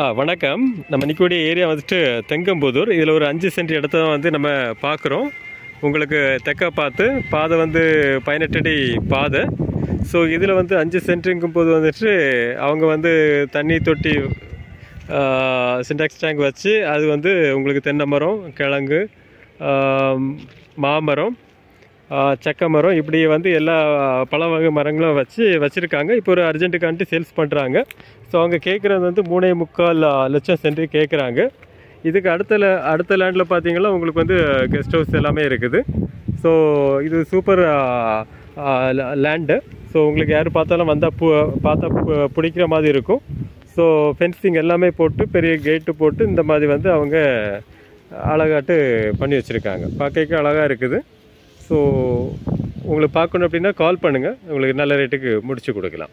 வணக்கம். நம்ம நிற்கக்கூடிய ஏரியா வந்துட்டு தெங்கம்புதூர். இதில் ஒரு 5 சென்ட் இடத்த தான் வந்து நம்ம பார்க்குறோம். உங்களுக்கு தெற்க பார்த்து பாதை வந்து 18 அடி பாதை. ஸோ இதில் வந்து 5 சென்ட்டுங்கும் போது வந்துட்டு அவங்க வந்து தண்ணி தொட்டி சின்டாக்ஸ் டேங்க் வச்சு அது வந்து உங்களுக்கு தென்னை மரம், கிழங்கு, மாமரம், சக்க மரம், இப்படி வந்து எல்லா பல வகை மரங்களும் வச்சுருக்காங்க. இப்போ ஒரு அர்ஜென்ட்டுக்காண்டி சேல்ஸ் பண்ணுறாங்க. ஸோ அவங்க கேட்குறது வந்து 3.25 லட்சம் சென்ட் கேட்குறாங்க. இதுக்கு அடுத்த லேண்டில் பார்த்தீங்கன்னா உங்களுக்கு வந்து கெஸ்ட் ஹவுஸ் எல்லாமே இருக்குது. ஸோ இது சூப்பர் லேண்டு. ஸோ உங்களுக்கு யார் பார்த்தாலும் வந்தால் பார்த்தா பிடிக்கிற மாதிரி இருக்கும். ஸோ ஃபென்சிங் எல்லாமே போட்டு பெரிய கேட்டு போட்டு இந்த மாதிரி வந்து அவங்க அழகாட்டு பண்ணி வச்சுருக்காங்க. பார்க்க அழகாக இருக்குது. ஸோ உங்களுக்கு பார்க்கணும் அப்படின்னா கால் பண்ணுங்கள், உங்களுக்கு நல்ல ரேட்டுக்கு முடித்து கொடுக்கலாம்.